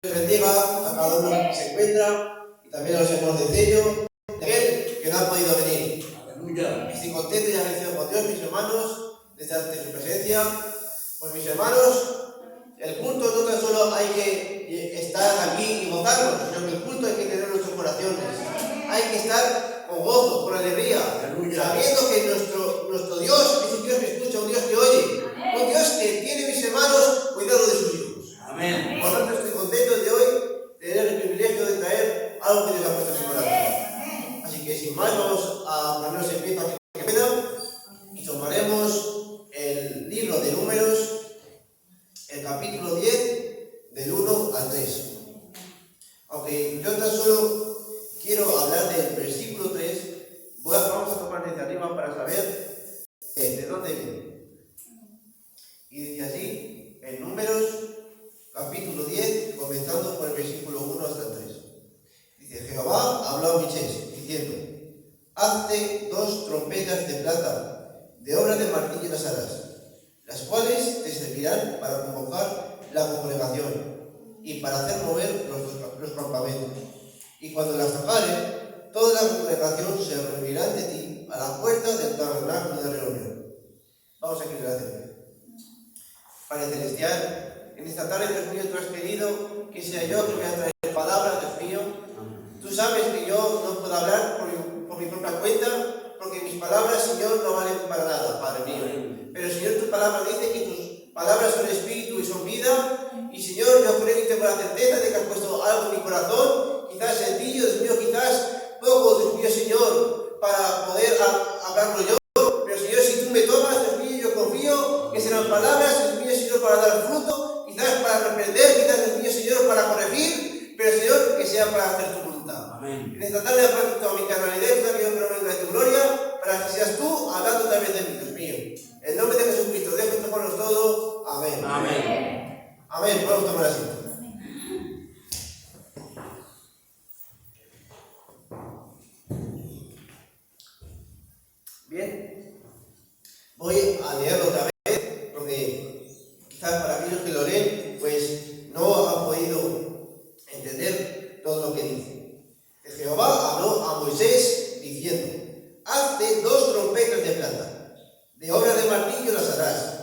Dios bendiga a cada uno que se encuentra y también a los hermanos de Cello, de aquel que no ha podido venir. Aleluya. Estoy contento y agradecido con Dios, mis hermanos, de estar ante su presencia. Pues mis hermanos, el culto no tan solo hay que estar aquí y gozarnos, sino que el culto hay que tener en nuestros corazones. Hay que estar con gozo, con alegría, Aleluya. sabiendo que nuestro Dios es un Dios que escucha, un Dios que oye, un Dios que tiene, mis hermanos, cuidado de sus hijos. Amén. Por lo tanto, estoy contento de hoy tener el privilegio de traer algo que Dios ha puesto en su corazón. Así que sin más, vamos a ponernos en pie para que pueda y tomaremos el libro de Números, el capítulo 10, del 1 al 3. Aunque yo tan solo quiero hablar del versículo 3, vamos a tomar desde arriba para saber de dónde viene. Y dice así, en Números, capítulo 10, comenzando por el versículo 1 hasta el 3. Dice, Jehová habló a Moisés, diciendo, hazte 2 trompetas de plata, de obra de martillo las harás, las cuales te servirán para convocar la congregación y para hacer mover los campamentos. Y cuando las tocaren, toda la congregación se reunirá ante ti a la puerta del tabernáculo de reunión. Vamos a querer hacerlo. Padre Celestial, en esta tarde, Dios mío, tú has querido que sea yo que voy a traer palabras, Dios mío. Tú sabes que yo no puedo hablar por mi propia cuenta, porque mis palabras, Señor, no valen para nada, Padre mío. Pero, Señor, tu palabra dice que tus palabras son espíritu y son vida. Y, Señor, yo creo y tengo la certeza de que has puesto algo en mi corazón, quizás sencillo, Dios mío, quizás poco, Dios mío, Señor, para poder hablarlo yo. Pero, Señor, si tú me tomas, Dios mío, yo confío que serán palabras, Dios mío, Señor, para dar fruto, quizás para reprender, quizás, Dios mío, Señor, para corregir, pero, Señor, que sea para hacer tu voluntad. Amén. En esta tarde aporto toda mi carnalidad, toda mi honra de tu gloria, para que seas tú hablando también de mí, Dios mío. En nombre de Jesucristo, dejo tomarnos todo. Amén. Amén. Amén. Podemos tomar asiento. Bien. Voy a leerlo otra vez, porque quizás para aquellos que lo leen, pues no han podido entender todo lo que dice. Jehová habló a Moisés diciendo, hazte 2 trompetas de plata, de obra de martillo las harás,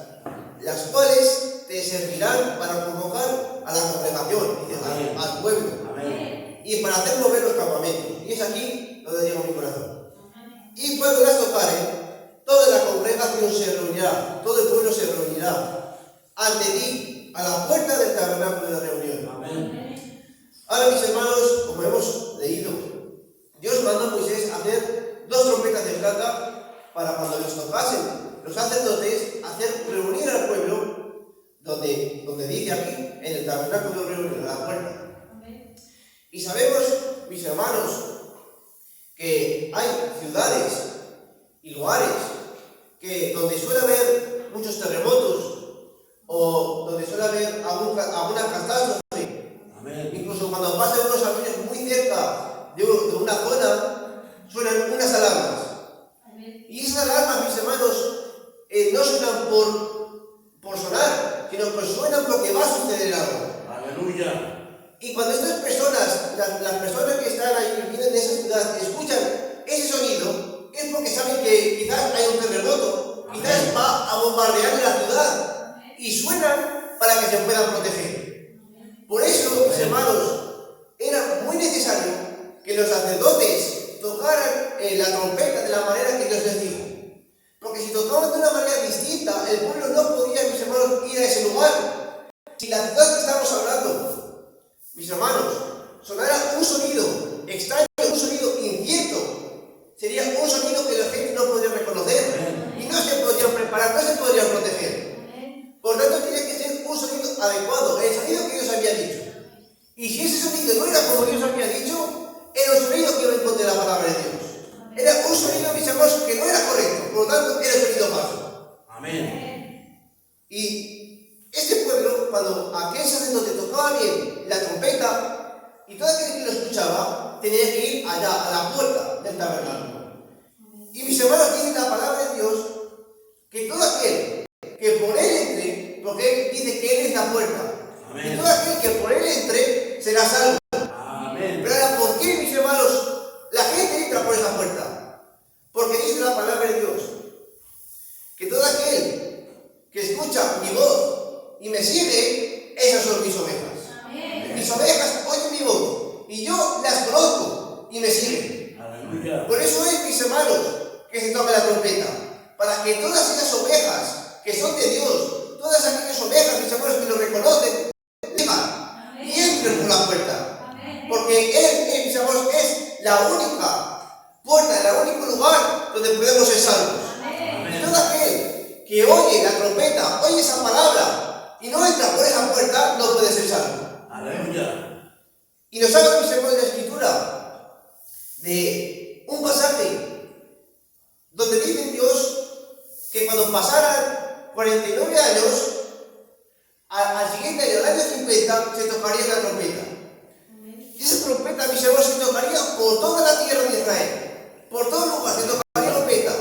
las cuales te servirán para convocar a la congregación, al pueblo, Amén. y para hacer mover los campamentos. Y es aquí donde llega mi corazón. Y cuando las tocaren, toda la congregación se reunirá, todo el pueblo se reunirá ante ti, a la puerta del tabernáculo de reunión. Amén. Ahora, mis hermanos, como hemos leído, Dios mandó a Moisés a hacer 2 trompetas de plata para cuando los tocasen los sacerdotes, hacer reunir al pueblo, donde dice aquí, en el tabernáculo de reunión, a la puerta. Y sabemos, mis hermanos, que hay ciudades y lugares donde suele haber muchos terremotos o donde suele haber alguna catástrofe. Amén. Incluso cuando pasan unos aviones muy cerca de una zona, suenan unas alarmas. Y esas alarmas, mis hermanos, no suenan por sonar, sino que suenan porque va a suceder algo. Aleluya. Y cuando estas personas, las personas que están ahí, que viven de esa ciudad, escuchan ese sonido, es porque saben que quizás hay un terremoto, quizás va a bombardear la ciudad, y suenan para que se puedan proteger. Por eso, mis hermanos, era muy necesario que los sacerdotes tocaran la trompeta de la manera que Dios les dijo. Porque si tocaban de una manera distinta, el pueblo no podía, mis hermanos, ir a ese lugar. Si la ciudad que estamos hablando, mis hermanos, sonara un sonido extraño, un sonido incierto, sería un sonido que la gente no podría reconocer y no se podrían preparar, no se podrían proteger. Por tanto, tenía que ser un sonido adecuado, el sonido que Dios había dicho. Y si ese sonido no era como Dios había dicho, era un sonido que iba en contra de la palabra de Dios. Era un sonido, mis hermanos, que no era correcto, por lo tanto, era un sonido falso. Amén. Y este pueblo, cuando aquel sacerdote tocaba bien la trompeta, y todo aquel que lo escuchaba, tenía que ir allá, a la puerta del tabernáculo. Y mis hermanos, dice la palabra de Dios, que todo aquel que por él entre, porque él dice que él es la puerta, Amén. y todo aquel que por él entre, será salvo. Amén. Pero ahora, ¿por qué, mis hermanos, la gente entra por esa puerta? Porque dice la palabra de Dios que todo aquel que escucha mi voz y me sigue, esas son mis ovejas. Amén. Mis ovejas oyen mi voz y yo las conozco y me siguen. Aleluya. Por eso es, mis hermanos, que se toca la trompeta, para que todas esas ovejas que son de Dios, todas aquellas ovejas, mis hermanos, que lo reconocen, vengan y entren por la puerta. Porque Él, mis hermanos, es la única puerta, el único lugar donde podemos ser salvos. Y todo aquel que oye la trompeta, oye esa palabra y no entra por esa puerta, no puede ser salvo. Aleluya. Y nos habla, mis hermanos, de la Escritura de un pasaje donde dice Dios que cuando pasaran 49 años, al siguiente año, al año 50, se tocaría la trompeta. Y esa trompeta, mis hermanos, se tocaría por toda la tierra de Israel. Por todo lugar se tocaría la trompeta.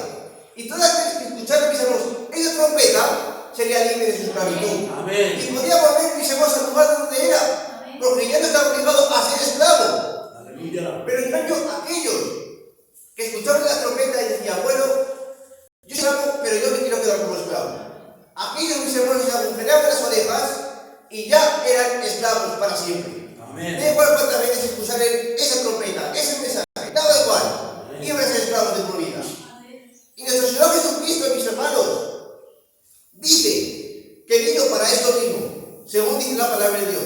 Y todas las que escucharan, mis hermanos, esa trompeta sería libre de su esclavitud. Amén. Y podía volver, mis hermanos, al lugar donde era. Porque ya no estaba obligado a ser esclavo. Aleluya. Pero en cambio, aquellos que escucharon la trompeta y decían, bueno, yo salgo, pero yo me quiero quedar como esclavo. Aquellos, mis hermanos, se agujeraban las orejas y ya eran esclavos para siempre. Amén. Da igual cuántas veces escucharan esa trompeta, ese mensaje, daba igual. Iban a ser esclavos de por vida. Y nuestro Señor Jesucristo, mis hermanos, dice que vino para esto mismo, según dice la palabra de Dios.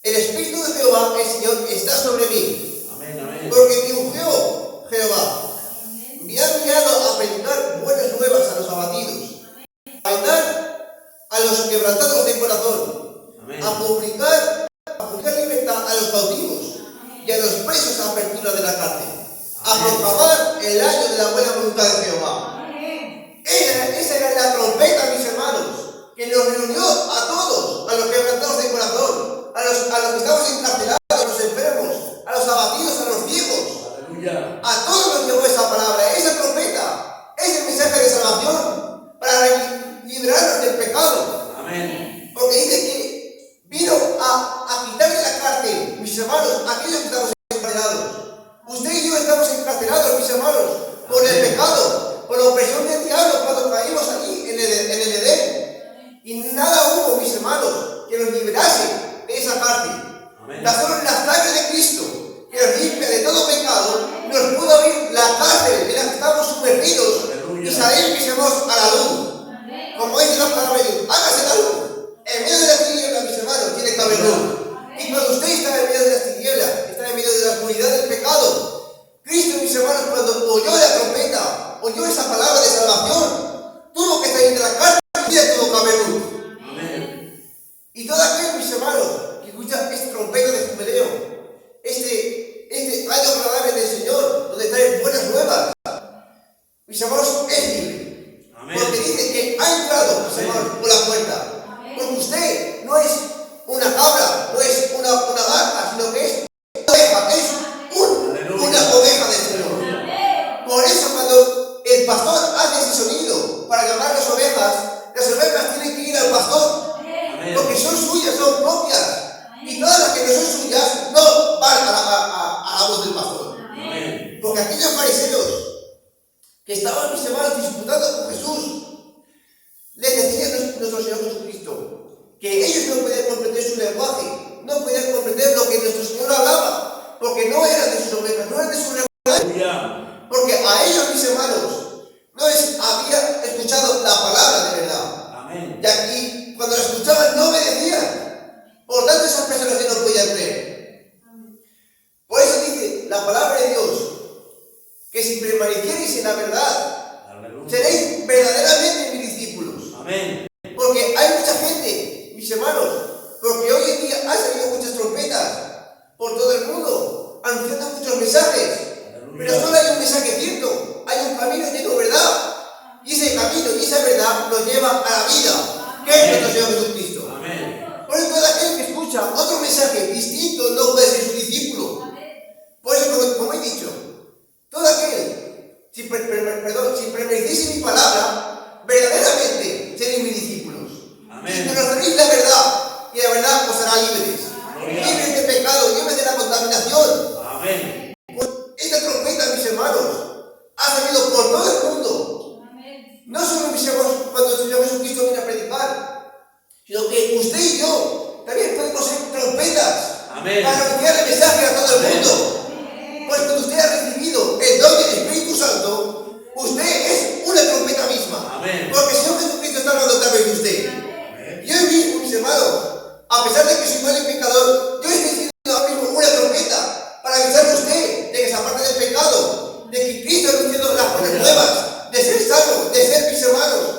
El Espíritu de Jehová, el Señor, está sobre mí. Amén. Amén. Porque me ungió Jehová. Me ha enviado a predicar buenas nuevas a los abatidos, a dar a los quebrantados de corazón, Amén. a publicar libertad a los cautivos y a los presos a apertura de la cárcel, a proclamar el año de la buena voluntad de Jehová. Esa era la trompeta, mis hermanos, que nos reunió a todos, a los quebrantados de corazón, a los que estamos encarcelados, a los enfermos, a los abatidos, a los ciegos. Aleluya. A todos nos llegó esa palabra, esa trompeta, ese mensaje de salvación para liberarnos del pecado. Amén. Porque dice que vino a quitarle la cárcel, mis hermanos, aquellos que estamos encarcelados. Usted y yo estamos encarcelados, mis hermanos, por el pecado, por la opresión del diablo cuando caímos allí en el Edén. Y nada hubo, mis hermanos, que nos liberase de esa cárcel. Amén. Tan solo la sangre de Cristo, que nos limpia de todo pecado, nos pudo abrir la cárcel en la que estamos sumergidos. Aleluya. Y salir, mis hermanos, a la luz. Como dice la palabra de Dios, hágase la luz. En medio de las tinieblas, mis hermanos, tiene que haber luz. Y cuando usted está en medio de las tinieblas, está en medio de la oscuridad del pecado, Cristo, mis hermanos, cuando oyó la trompeta, oyó esa palabra de salvación, tuvo que salir de la cárcel y tuvo que haber luz. Amén. Y todo aquel, mis hermanos, que escucha esta trompeta de jubileo, este año agradable del Señor, donde trae buenas nuevas, mis hermanos, es libre. Amén. Porque dice que ha entrado, mis hermanos, por la puerta. Porque usted no es una cabra, no es una vaca, sino que es una oveja, es una oveja del Señor. Por eso cuando el pastor hace ese sonido para llamar a las ovejas tienen que ir al pastor. Amén. Porque son suyas, son propias. Y todas las que no son suyas no van a la voz del pastor. Amén. Porque aquellos fariseos que estaban, mis hermanos, disputando con Jesús, les decía nuestro Señor Jesucristo que ellos no podían comprender su lenguaje, no podían comprender lo que nuestro Señor hablaba, porque no eran de sus ovejas, no eran de su lenguaje. Aleluya. Porque a ellos, mis hermanos, no habían escuchado la palabra de verdad. Amén. Y aquí, cuando la escuchaban, no obedecían. Por tanto, esas personas ya no podían creer. Por eso dice la palabra de Dios que si permanecierais en la verdad, Aleluya. seréis verdaderamente mis discípulos. Amén. Porque hay mucha gente, mis hermanos, porque hoy en día han salido muchas trompetas por todo el mundo, anunciando muchos mensajes. Pero solo hay un mensaje cierto, hay un camino lleno de verdad. Y ese camino y esa verdad nos lleva a la vida, que es nuestro Señor Jesucristo. Amén. Por eso todo aquel que escucha otro mensaje distinto no puede ser su discípulo. Por eso, como he dicho, todo aquel, si permaneciese mi palabra, verdaderamente seréis mis discípulos. Amén. Y conoceréis la verdad, y la verdad os hará libres. Gloria. Libres Amén. para anunciar el mensaje a todo el mundo. Pues cuando usted ha recibido el don del Espíritu Santo, usted es una trompeta misma. Amén. Porque el Señor Jesucristo está hablando a través de usted. Amén. Yo mismo, mis hermanos, a pesar de que soy mal y pecador, yo estoy siendo ahora mismo una trompeta para avisarle a usted de que se aparte del pecado, de que Cristo ha anunciado las buenas nuevas, de ser salvo, de ser, mis hermanos,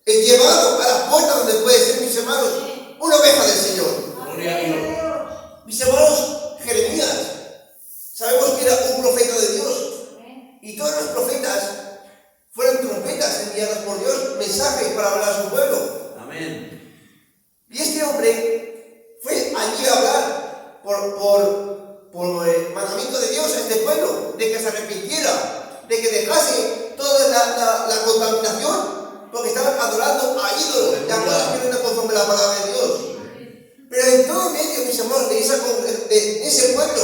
llevado a las puertas donde puede ser, mis hermanos, una oveja del Señor. Gloria a Dios. Mis hermanos, Jeremías, sabemos que era un profeta de Dios, y todos los profetas fueron trompetas enviadas por Dios, mensajes para hablar a su pueblo. Amén. Y este hombre fue allí a hablar por el mandamiento de Dios a este pueblo, de que se arrepintiera, de que dejase toda la contaminación, porque estaban adorando a ídolos, y a que no era conforme a la palabra de Dios. Pero en todo medio, mis hermanos, de ese pueblo,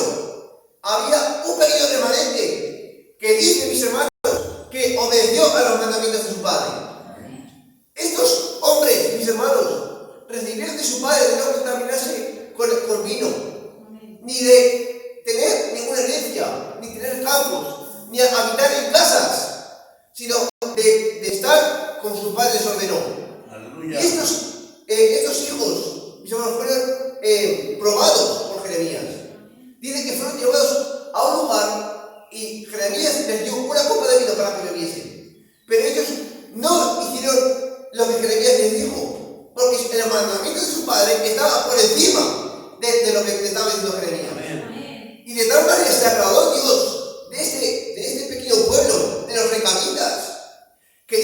había un pequeño remanente que dice, mis hermanos, que obedeció a los mandamientos de su padre. Estos hombres, mis hermanos, recibieron de su padre de no contaminarse con vino, ni de tener ninguna herencia, ni tener campos, ni habitar en casas, sino de estar con su padre les ordenó. Aleluya. Y estos hijos, mis hermanos, fueron probados por Jeremías. Dice que fueron llevados a un lugar y Jeremías les dio una copa de vino para que bebiesen. Pero ellos no hicieron lo que Jeremías les dijo, porque el mandamiento de su padre estaba por encima de lo que le estaba diciendo Jeremías. Amén. Y de tal manera se agradó Dios de este pequeño pueblo, de los recamitas, que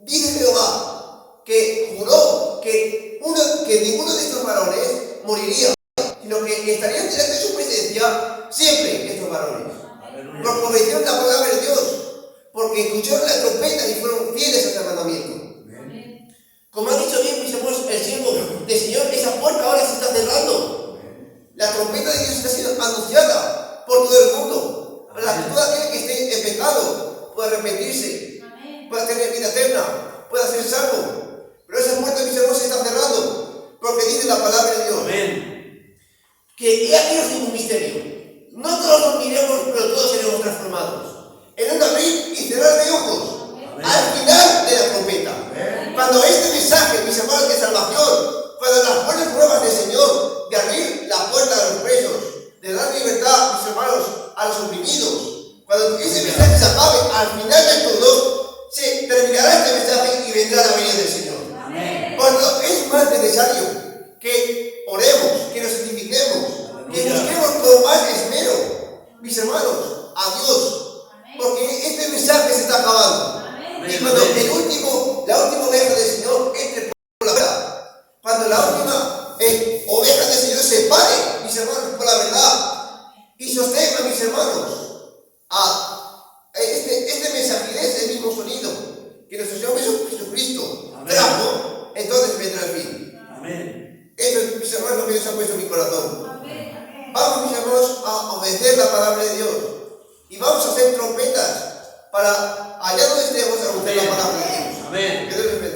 dice Jehová, que juró que ninguno de estos varones moriría, sino que estarían delante de su presencia siempre estos varones. Aleluya. Porque obedecieron la palabra de Dios, porque escucharon la trompeta y fueron fieles a este mandamiento. Amén. Como ha dicho bien, mis hermanos, el siervo del Señor, esa puerta ahora se está cerrando. La trompeta de Dios está siendo anunciada por todo el mundo, para que todo aquel que esté en pecado pueda arrepentirse, pueda tener vida eterna, pueda ser salvo. Pero esa puerta, mis hermanos, se está cerrando, porque dice la palabra de Dios. Amén. Que he aquí os digo un misterio. No todos dormiremos, pero todos seremos transformados. En un abrir y cerrar de ojos. Amén. Al final de la trompeta. Amén. Cuando este mensaje, mis hermanos, de salvación, cuando las buenas nuevas del Señor, de abrir la puerta a los presos, de dar libertad, mis hermanos, a los oprimidos, cuando ese mensaje se acabe, al final de todo, se terminará este mensaje y vendrá la venida del Señor. Amén. Cuando es más necesario que oremos, que nos santifiquemos, que busquemos con más esmero, mis hermanos, a Dios, porque este mensaje se está acabando. Y cuando la última oveja del Señor entre por la verdad, cuando la última oveja del Señor se pare, mis hermanos, por la verdad, y sostenga, mis hermanos, a este mensaje de este mismo sonido que nuestro Señor Jesucristo trajo, entonces vendrá el fin. Amén. Eso es, mis hermanos, lo que Dios ha puesto en mi corazón. Vamos, mis hermanos, a obedecer la palabra de Dios. Y vamos a hacer trompetas para allá donde estemos a anunciar la palabra de Dios. Amén. Que Dios les bendiga.